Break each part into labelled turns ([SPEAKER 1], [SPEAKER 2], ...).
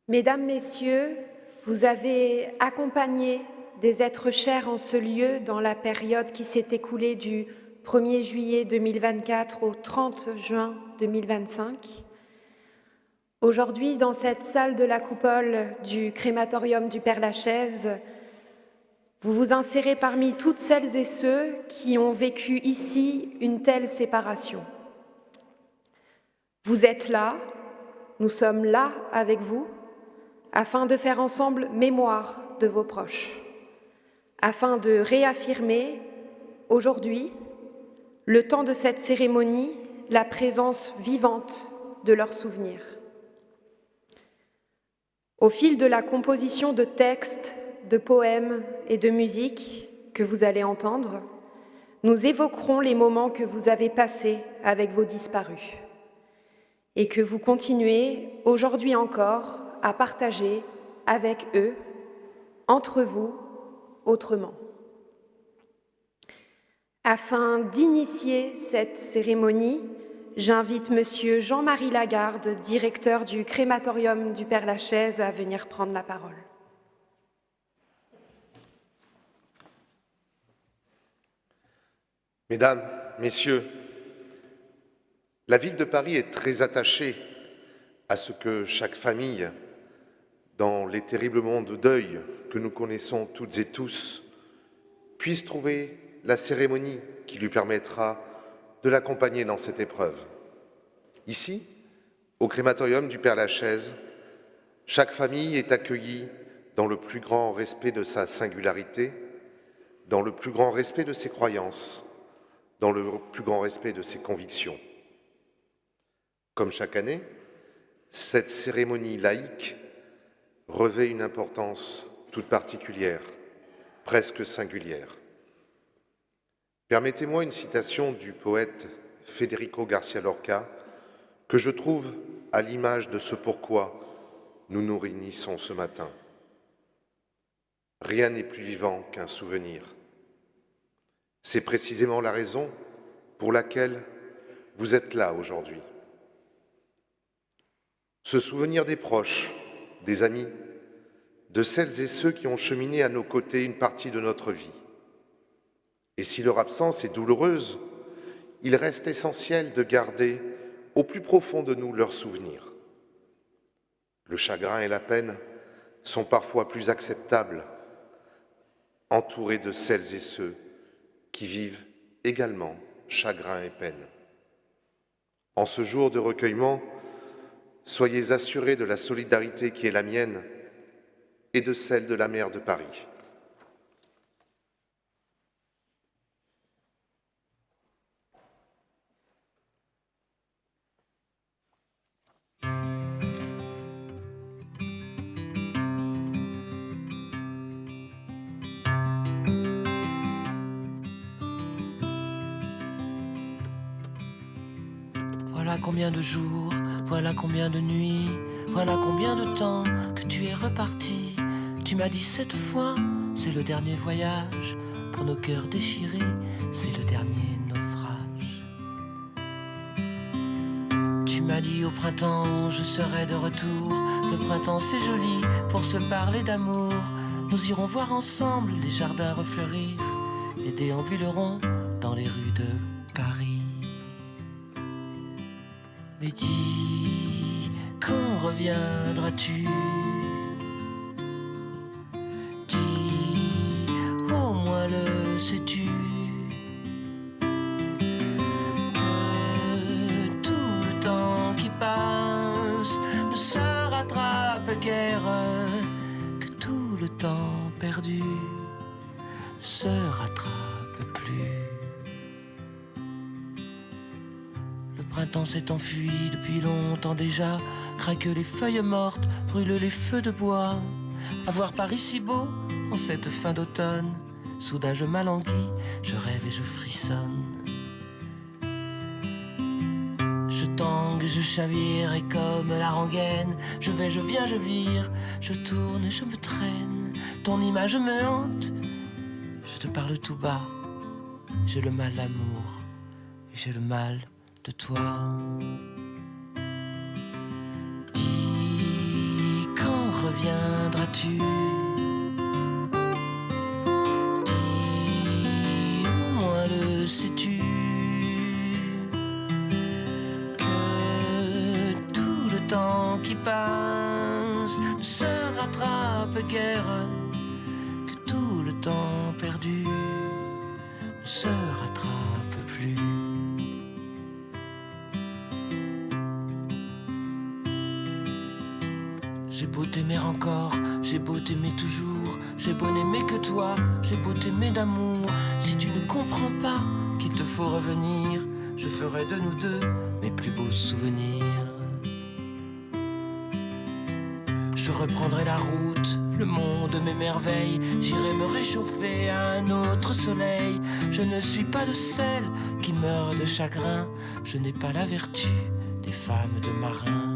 [SPEAKER 1] Mesdames, Messieurs, vous avez accompagné des êtres chers en ce lieu dans la période qui s'est écoulée du 1er juillet 2024 au 30 juin 2025. Aujourd'hui, dans cette salle de la coupole du crématorium du Père-Lachaise, vous vous insérez parmi toutes celles et ceux qui ont vécu ici une telle séparation. Vous êtes là, nous sommes là avec vous, afin de faire ensemble mémoire de vos proches, afin de réaffirmer aujourd'hui, le temps de cette cérémonie, la présence vivante de leurs souvenirs. Au fil de la composition de textes, de poèmes et de musique que vous allez entendre, nous évoquerons les moments que vous avez passés avec vos disparus et que vous continuez aujourd'hui encore à partager avec eux, entre vous, autrement. Afin d'initier cette cérémonie, j'invite Monsieur Jean-Marie Lagarde, directeur du crématorium du Père-Lachaise, à venir prendre la parole.
[SPEAKER 2] Mesdames, Messieurs, la ville de Paris est très attachée à ce que chaque famille, dans les terribles moments de deuil que nous connaissons toutes et tous, puisse trouver la cérémonie qui lui permettra de l'accompagner dans cette épreuve. Ici, au crématorium du Père-Lachaise, chaque famille est accueillie dans le plus grand respect de sa singularité, dans le plus grand respect de ses croyances, dans le plus grand respect de ses convictions. Comme chaque année, cette cérémonie laïque revêt une importance toute particulière, presque singulière. Permettez-moi une citation du poète Federico García Lorca que je trouve à l'image de ce pourquoi nous nous réunissons ce matin. Rien n'est plus vivant qu'un souvenir. C'est précisément la raison pour laquelle vous êtes là aujourd'hui. Ce souvenir des proches, des amis, de celles et ceux qui ont cheminé à nos côtés une partie de notre vie. Et si leur absence est douloureuse, il reste essentiel de garder au plus profond de nous leurs souvenirs. Le chagrin et la peine sont parfois plus acceptables, entourés de celles et ceux qui vivent également chagrin et peine. En ce jour de recueillement, soyez assurés de la solidarité qui est la mienne et de celle de la maire de Paris.
[SPEAKER 3] Voilà combien de jours, voilà combien de nuits, voilà combien de temps que tu es reparti. Tu m'as dit cette fois, c'est le dernier voyage. Pour nos cœurs déchirés, c'est le dernier naufrage. Tu m'as dit au printemps, je serai de retour. Le printemps c'est joli pour se parler d'amour. Nous irons voir ensemble les jardins refleurir et déambulerons dans les rues de Paris. Mais dis, quand reviendras-tu? Dis, au moins le sais-tu, que tout le temps qui passe ne se rattrape guère, que tout le temps perdu ne se rattrape plus. Le printemps s'est enfui depuis longtemps déjà, craquent les feuilles mortes, brûlent les feux de bois. À voir Paris si beau en cette fin d'automne, soudain je m'alanguis, je rêve et je frissonne. Je tangue, je chavire et comme la rengaine, je vais, je viens, je vire, je tourne, je me traîne. Ton image me hante, je te parle tout bas, j'ai le mal d'amour et j'ai le mal de toi. Dis, quand reviendras-tu? Dis-moi, le sais-tu? Que tout le temps qui passe ne se rattrape guère, que tout le temps perdu ne se rattrape plus. J'ai beau t'aimer encore, j'ai beau t'aimer toujours, j'ai beau n'aimer que toi, j'ai beau t'aimer d'amour. Si tu ne comprends pas qu'il te faut revenir, je ferai de nous deux mes plus beaux souvenirs. Je reprendrai la route, le monde m'émerveille, j'irai me réchauffer à un autre soleil. Je ne suis pas de celle qui meurt de chagrin, je n'ai pas la vertu des femmes de marins.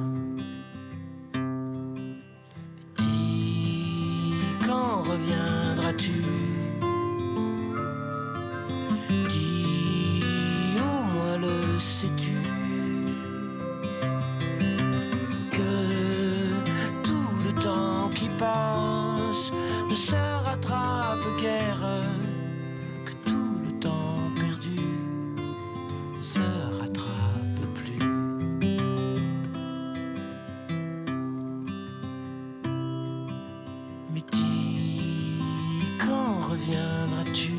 [SPEAKER 3] Quand reviendras-tu? Dis-moi, le sais-tu? Que tout le temps qui passe ne se rattrape guère, que tout le temps perdu ne se rattrape plus. Mais dis, quand reviendras-tu?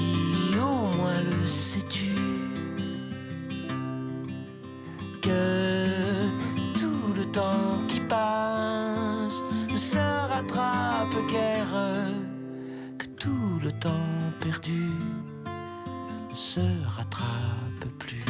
[SPEAKER 3] Dis, au moins le sais-tu? Que tout le temps qui passe ne se rattrape guère, que tout le temps perdu ne se rattrape plus.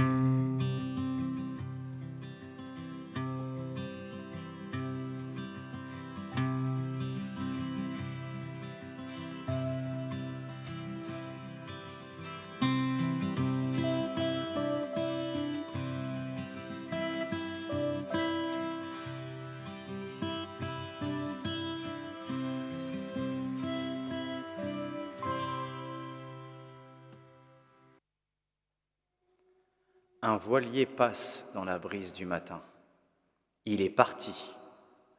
[SPEAKER 4] Un voilier passe dans la brise du matin. Il est parti,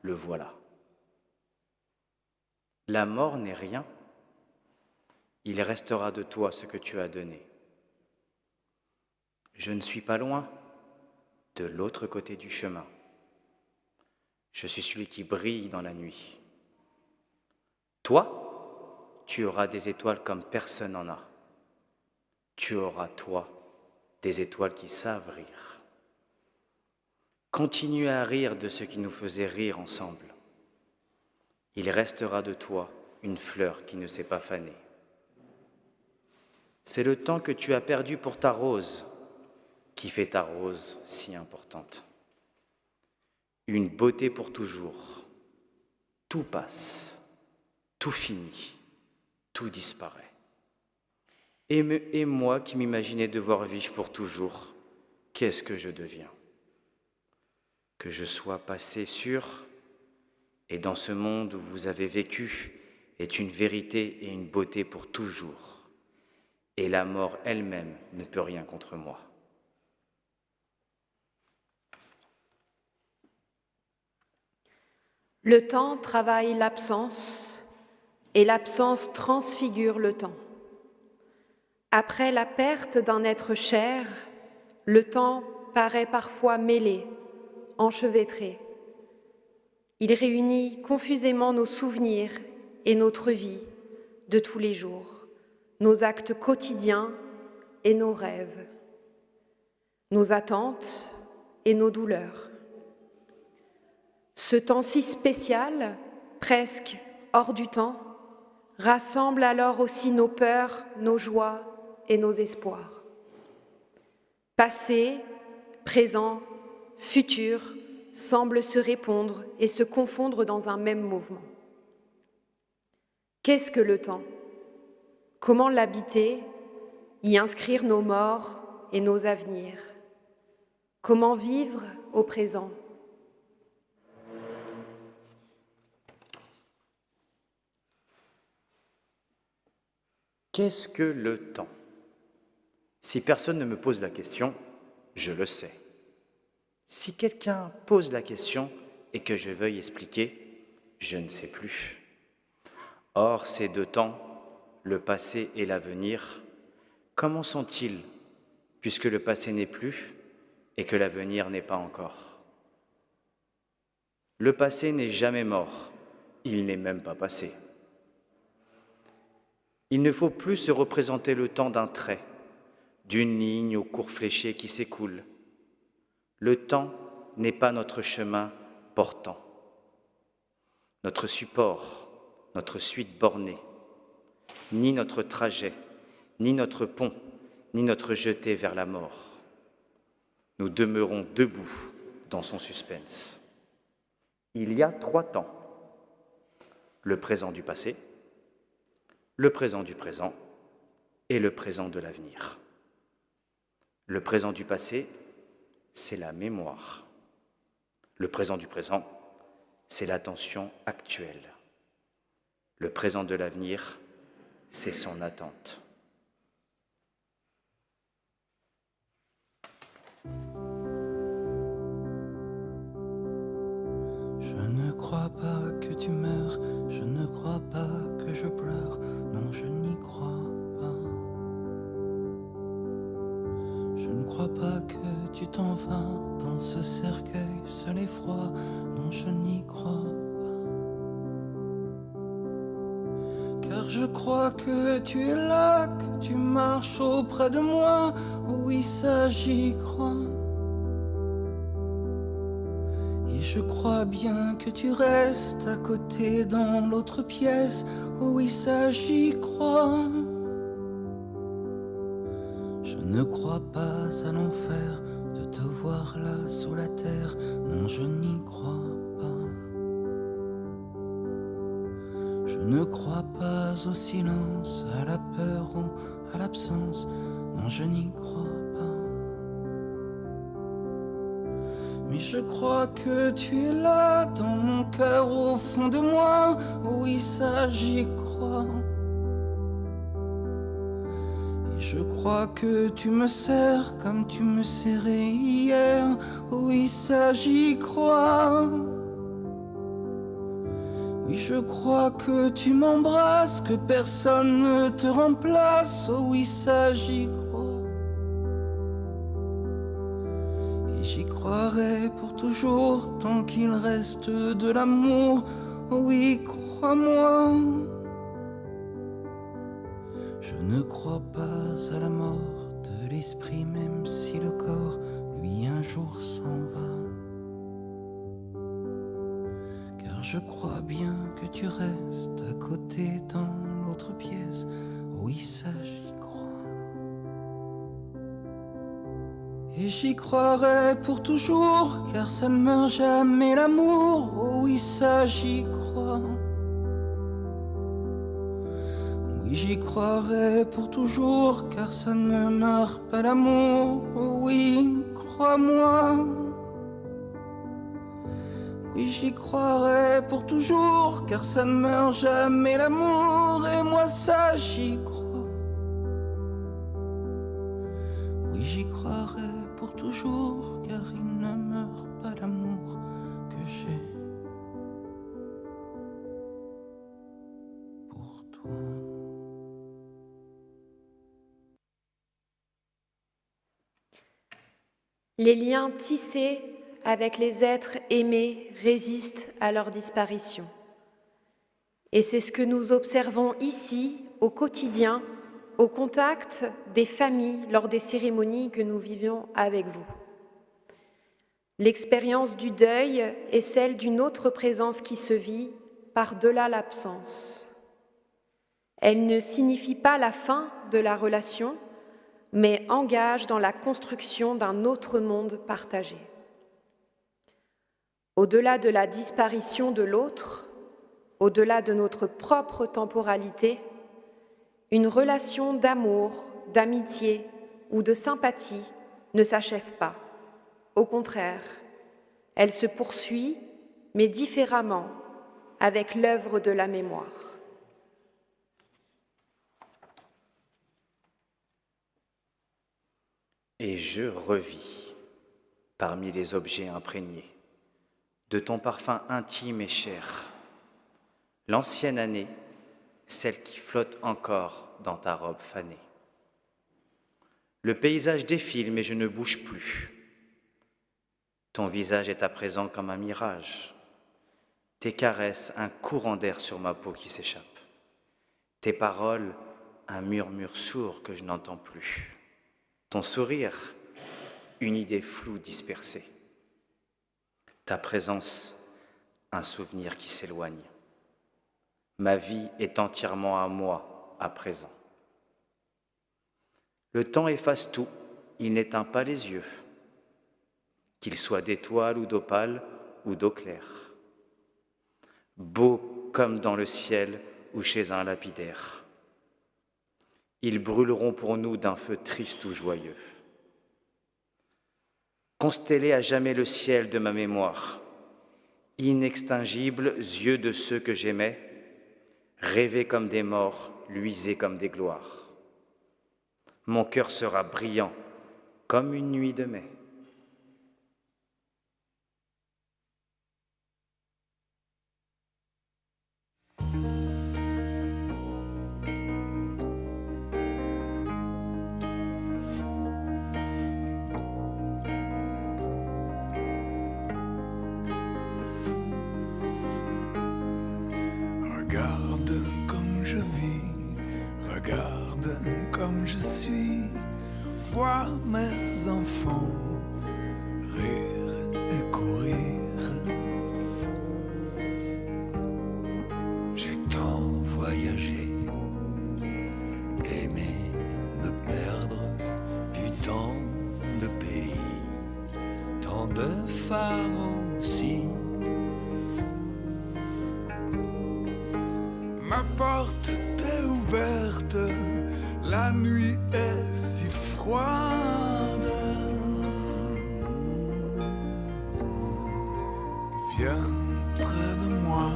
[SPEAKER 4] le voilà. La mort n'est rien. Il restera de toi ce que tu as donné. Je ne suis pas loin, de l'autre côté du chemin. Je suis celui qui brille dans la nuit. Toi, tu auras des étoiles comme personne n'en a. Tu auras, toi, des étoiles qui savent rire. Continue à rire de ce qui nous faisait rire ensemble. Il restera de toi une fleur qui ne s'est pas fanée. C'est le temps que tu as perdu pour ta rose qui fait ta rose si importante. Une beauté pour toujours. Tout passe, tout finit, tout disparaît. Et moi qui m'imaginais devoir vivre pour toujours, qu'est-ce que je deviens? Que je sois passé sur, et dans ce monde où vous avez vécu, est une vérité et une beauté pour toujours. Et la mort elle-même ne peut rien contre moi.
[SPEAKER 1] Le temps travaille l'absence, et l'absence transfigure le temps. Après la perte d'un être cher, le temps paraît parfois mêlé, enchevêtré. Il réunit confusément nos souvenirs et notre vie de tous les jours, nos actes quotidiens et nos rêves, nos attentes et nos douleurs. Ce temps si spécial, presque hors du temps, rassemble alors aussi nos peurs, nos joies et nos espoirs. Passé, présent, futur semblent se répondre et se confondre dans un même mouvement. Qu'est-ce que le temps? Comment l'habiter, y inscrire nos morts et nos avenirs? Comment vivre au présent?
[SPEAKER 4] Qu'est-ce que le temps? Si personne ne me pose la question, je le sais. Si quelqu'un pose la question et que je veuille expliquer, je ne sais plus. Or, ces deux temps, le passé et l'avenir, comment sont-ils, puisque le passé n'est plus et que l'avenir n'est pas encore? Le passé n'est jamais mort, il n'est même pas passé. Il ne faut plus se représenter le temps d'un trait, d'une ligne au cours fléché qui s'écoule. Le temps n'est pas notre chemin portant, notre support, notre suite bornée, ni notre trajet, ni notre pont, ni notre jetée vers la mort. Nous demeurons debout dans son suspense. Il y a 3 temps, le présent du passé, le présent du présent et le présent de l'avenir. Le présent du passé, c'est la mémoire. Le présent du présent, c'est l'attention actuelle. Le présent de l'avenir, c'est son attente.
[SPEAKER 5] Je ne crois pas que tu meurs, je ne crois pas que je pleure, non je n'y crois pas. Je ne crois pas que tu t'en vas dans ce cercueil seul et froid, non je n'y crois pas. Car je crois que tu es là, que tu marches auprès de moi, oui ça j'y crois. Et je crois bien que tu restes à côté dans l'autre pièce, oh oui ça j'y crois. Je ne crois pas à l'enfer de te voir là sous la terre, non je n'y crois pas. Je ne crois pas au silence, à la peur ou à l'absence, non je n'y crois pas. Mais je crois que tu es là dans mon cœur au fond de moi, oui ça j'y crois. Et je crois que tu me serres comme tu me serrais hier, oui ça j'y crois. Oui je crois que tu m'embrasses, que personne ne te remplace, oh oui ça j'y crois. J'y croirai pour toujours, tant qu'il reste de l'amour, oh oui, crois-moi. Je ne crois pas à la mort de l'esprit, même si le corps, lui, un jour s'en va. Car je crois bien que tu restes à côté dans l'autre pièce, oui, ça j'y crois. Et j'y croirai pour toujours, car ça ne meurt jamais l'amour, oh oui ça j'y crois. Oui j'y croirai pour toujours, car ça ne meurt pas l'amour, oh oui crois-moi. Oui j'y croirai pour toujours, car ça ne meurt jamais l'amour, et moi ça j'y crois. Oui j'y croirai pour toujours, car il ne meurt pas l'amour que j'ai pour toi.
[SPEAKER 1] Les liens tissés avec les êtres aimés résistent à leur disparition. Et c'est ce que nous observons ici, au quotidien, au contact des familles lors des cérémonies que nous vivions avec vous. L'expérience du deuil est celle d'une autre présence qui se vit par-delà l'absence. Elle ne signifie pas la fin de la relation, mais engage dans la construction d'un autre monde partagé. Au-delà de la disparition de l'autre, au-delà de notre propre temporalité, une relation d'amour, d'amitié ou de sympathie ne s'achève pas. Au contraire, elle se poursuit, mais différemment, avec l'œuvre de la mémoire.
[SPEAKER 4] Et je revis parmi les objets imprégnés de ton parfum intime et cher. L'ancienne année, celle qui flotte encore dans ta robe fanée. Le paysage défile, mais je ne bouge plus. Ton visage est à présent comme un mirage. Tes caresses, un courant d'air sur ma peau qui s'échappe. Tes paroles, un murmure sourd que je n'entends plus. Ton sourire, une idée floue dispersée. Ta présence, un souvenir qui s'éloigne. Ma vie est entièrement à moi à présent. Le temps efface tout, il n'éteint pas les yeux, qu'il soit d'étoiles ou d'opales ou d'eau claire. Beau comme dans le ciel ou chez un lapidaire. Ils brûleront pour nous d'un feu triste ou joyeux. Constellés à jamais le ciel de ma mémoire, inextinguibles yeux de ceux que j'aimais, rêver comme des morts, luiser comme des gloires. Mon cœur sera brillant comme une nuit de mai.
[SPEAKER 6] Regarde comme je vis, regarde comme je suis, voir mes enfants rire et courir. J'ai tant voyagé, aimé me perdre, vu tant de pays, tant de femmes aussi. Ma porte est ouverte, la nuit est si froide. Viens près de moi,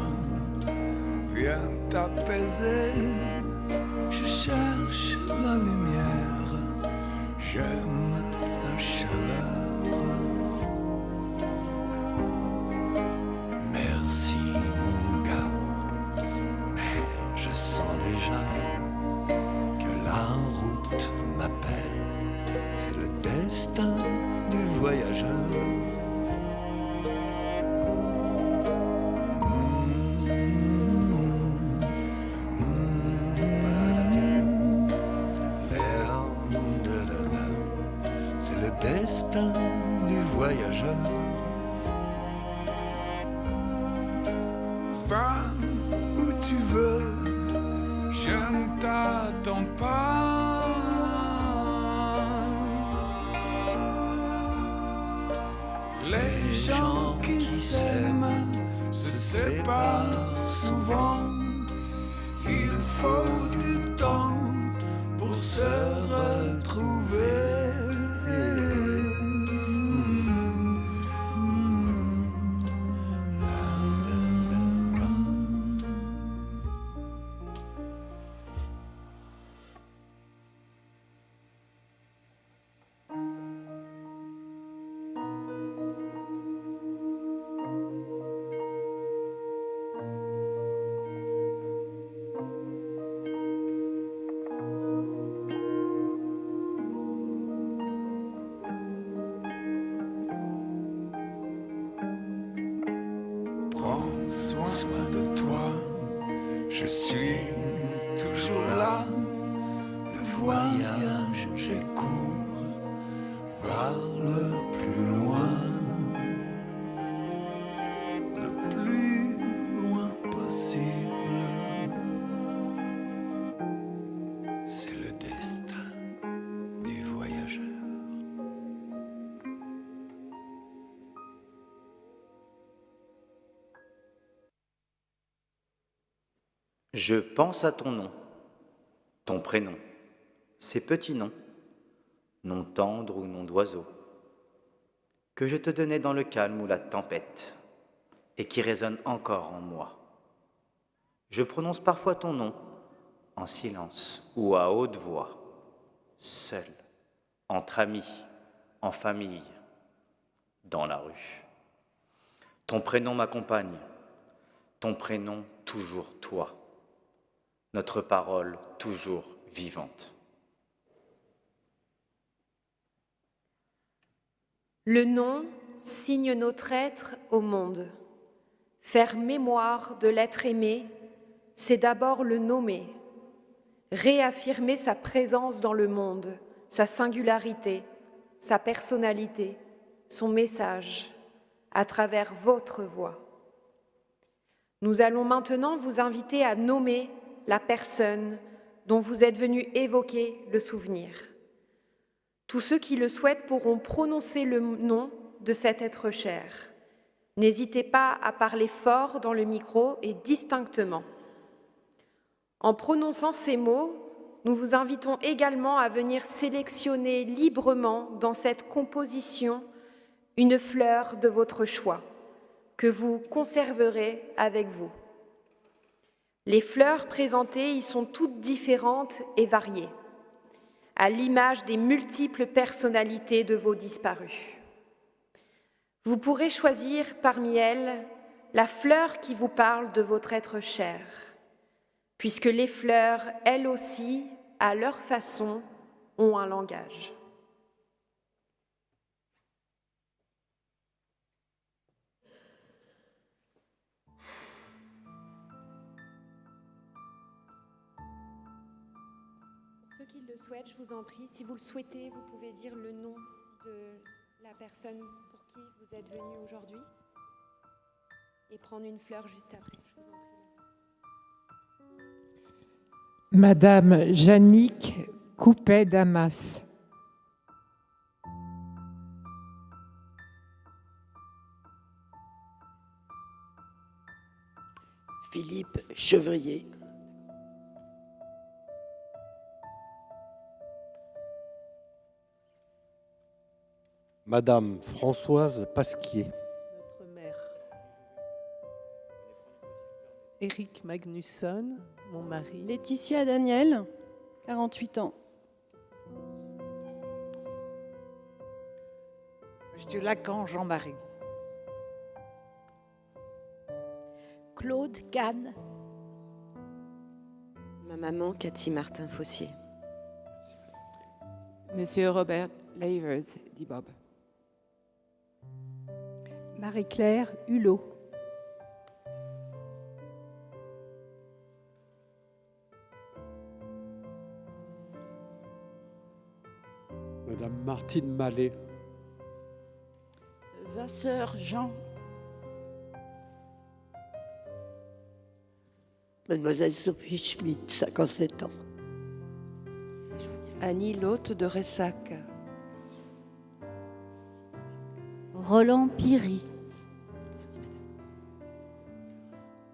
[SPEAKER 6] viens t'apaiser. Je cherche la lumière, j'aime sa chaleur. Merci mon gars. Je sens déjà que la route m'appelle, c'est le destin du voyageur. C'est le destin du voyageur. Va où tu veux, je ne t'attends pas. Les gens qui s'aiment se séparent souvent. Il faut du temps pour se retrouver. Prends soin de toi, je suis toujours là. Le voyage, j'ai cours vers le plus loin. Le plus loin possible. C'est le destin du voyageur.
[SPEAKER 4] Je pense à ton nom, ton prénom, ces petits noms, nom tendre ou nom d'oiseau, que je te donnais dans le calme ou la tempête, et qui résonnent encore en moi. Je prononce parfois ton nom, en silence ou à haute voix, seul, entre amis, en famille, dans la rue. Ton prénom m'accompagne, ton prénom toujours toi, notre parole toujours vivante.
[SPEAKER 1] Le nom signe notre être au monde. Faire mémoire de l'être aimé, c'est d'abord le nommer, réaffirmer sa présence dans le monde, sa singularité, sa personnalité, son message, à travers votre voix. Nous allons maintenant vous inviter à nommer la personne dont vous êtes venu évoquer le souvenir. Tous ceux qui le souhaitent pourront prononcer le nom de cet être cher. N'hésitez pas à parler fort dans le micro et distinctement. En prononçant ces mots, nous vous invitons également à venir sélectionner librement dans cette composition une fleur de votre choix, que vous conserverez avec vous. Les fleurs présentées y sont toutes différentes et variées, à l'image des multiples personnalités de vos disparus. Vous pourrez choisir parmi elles la fleur qui vous parle de votre être cher, puisque les fleurs, elles aussi, à leur façon, ont un langage. Ceux qui le souhaitent, je vous en prie, si vous le souhaitez, vous pouvez dire le nom de la personne pour qui vous êtes venu aujourd'hui et prendre une fleur juste après, je vous en prie.
[SPEAKER 7] Madame Jannick Coupet-Damas.
[SPEAKER 8] Philippe Chevrier.
[SPEAKER 9] Madame Françoise Pasquier.
[SPEAKER 10] Notre mère. Éric Magnusson, mon mari.
[SPEAKER 11] Laetitia Daniel, 48 ans.
[SPEAKER 12] Monsieur Lacan Jean-Marie.
[SPEAKER 8] Claude Kahn. Ma maman Cathy Martin Fossier.
[SPEAKER 13] Monsieur Robert Lavers, dit Bob.
[SPEAKER 11] Marie-Claire Hulot.
[SPEAKER 9] Madame Martine Mallet.
[SPEAKER 8] Vasseur Jean. Mademoiselle Sophie Schmitt, 57 ans. Annie Lotte de Ressac.
[SPEAKER 11] Roland Piry.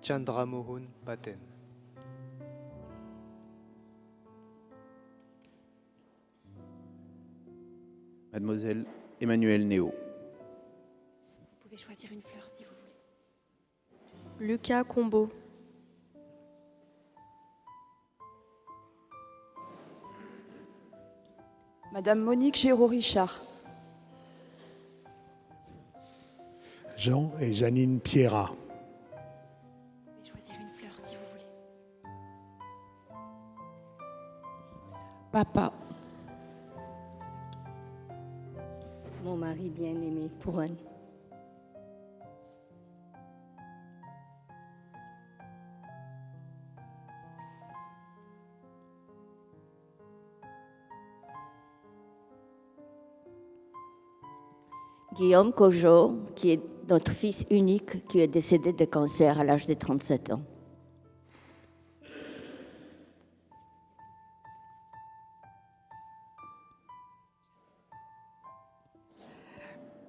[SPEAKER 14] Chandra Mohun Paten.
[SPEAKER 15] Mademoiselle Emmanuelle Néo.
[SPEAKER 1] Vous pouvez choisir une fleur si vous voulez.
[SPEAKER 11] Lucas Combeau.
[SPEAKER 8] Madame Monique Géraud-Richard.
[SPEAKER 16] Jean et Janine Pierrat.
[SPEAKER 1] Vous pouvez choisir une fleur si vous voulez.
[SPEAKER 7] Papa.
[SPEAKER 11] Mon mari bien-aimé, Pouronne.
[SPEAKER 17] Guillaume Cogeot, qui est notre fils unique, qui est décédé de cancer à l'âge de 37 ans.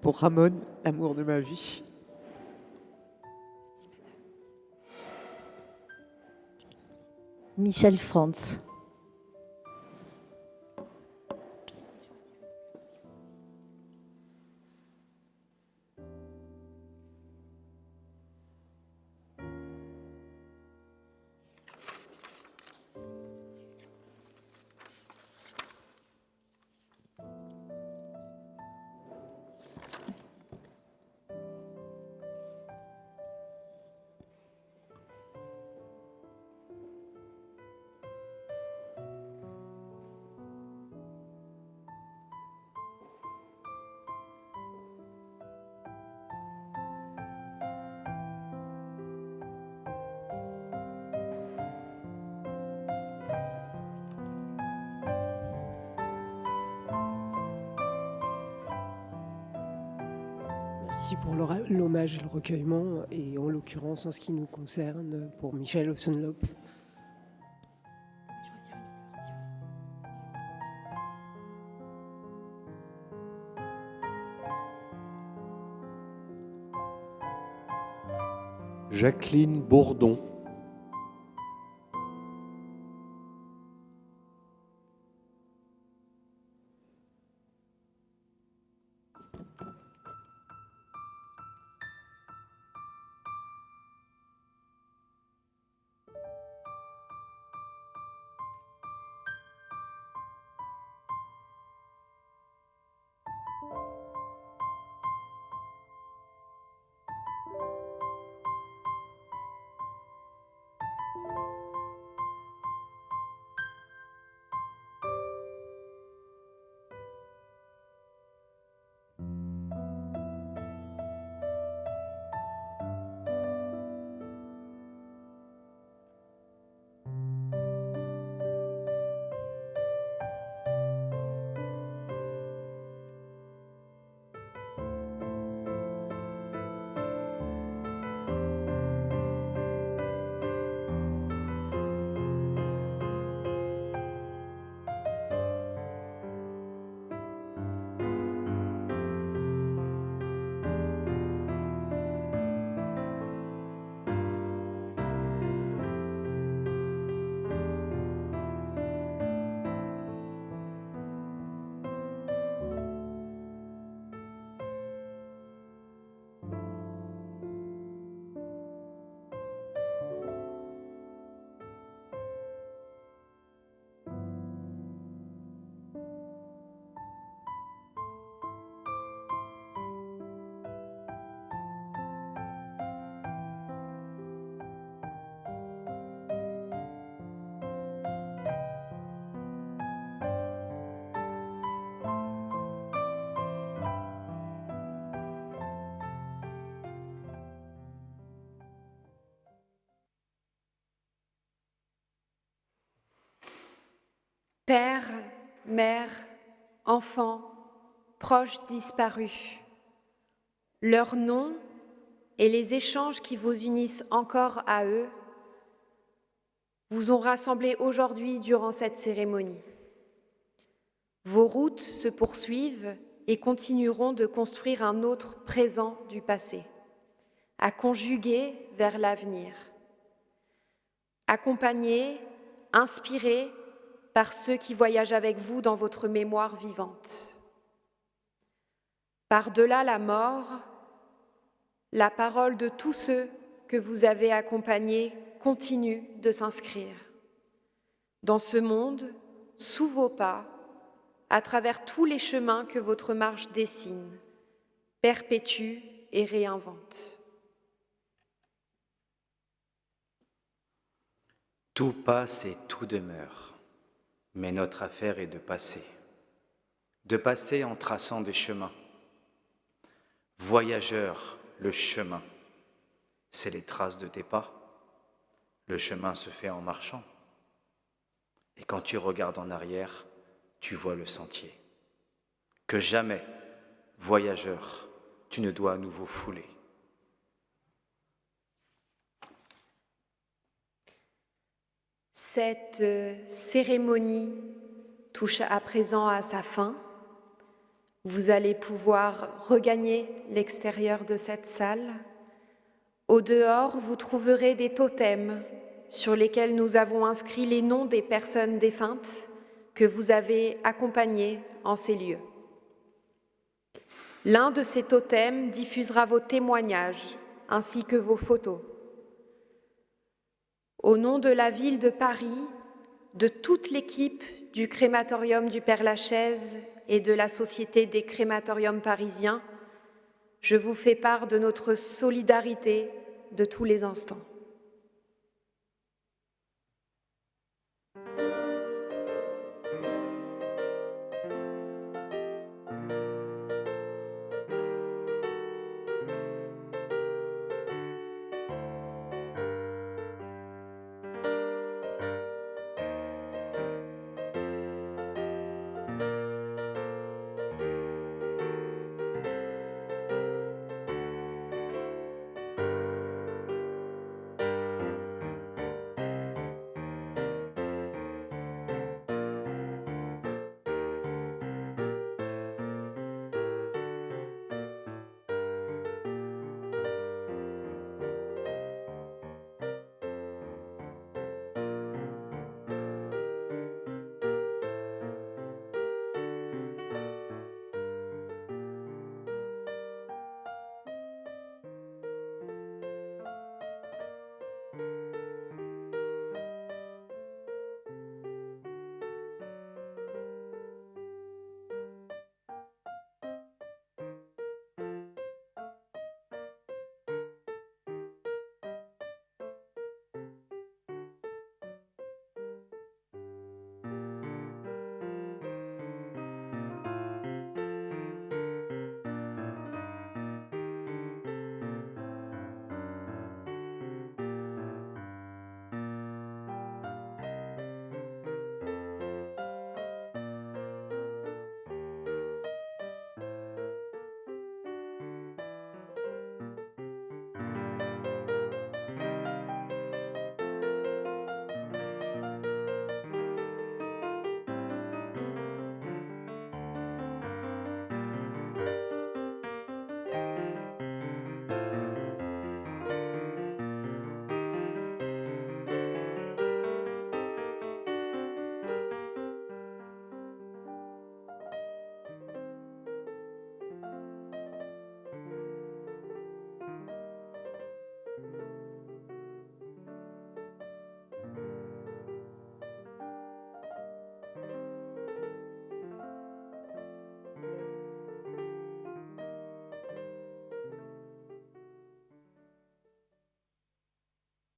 [SPEAKER 10] Pour Ramon, l'amour de ma vie.
[SPEAKER 17] Michel Franz.
[SPEAKER 18] ici pour l'hommage et le recueillement, et en l'occurrence, en ce qui nous concerne, pour Michel Hausenloop.
[SPEAKER 9] Jacqueline Bourdon.
[SPEAKER 1] Père, mère, enfants, proches disparus, leurs noms et les échanges qui vous unissent encore à eux vous ont rassemblés aujourd'hui durant cette cérémonie. Vos routes se poursuivent et continueront de construire un autre présent du passé, à conjuguer vers l'avenir, accompagnés, inspirés par ceux qui voyagent avec vous dans votre mémoire vivante. Par-delà la mort, la parole de tous ceux que vous avez accompagnés continue de s'inscrire dans ce monde, sous vos pas, à travers tous les chemins que votre marche dessine, perpétue et réinvente.
[SPEAKER 4] Tout passe et tout demeure. Mais notre affaire est de passer en traçant des chemins. Voyageur, le chemin, c'est les traces de tes pas. Le chemin se fait en marchant. Et quand tu regardes en arrière, tu vois le sentier. Que jamais, voyageur, tu ne dois à nouveau fouler.
[SPEAKER 1] Cette cérémonie touche à présent à sa fin. Vous allez pouvoir regagner l'extérieur de cette salle. Au dehors, vous trouverez des totems sur lesquels nous avons inscrit les noms des personnes défuntes que vous avez accompagnées en ces lieux. L'un de ces totems diffusera vos témoignages ainsi que vos photos. Au nom de la ville de Paris, de toute l'équipe du crématorium du Père-Lachaise et de la Société des crématoriums parisiens, je vous fais part de notre solidarité de tous les instants.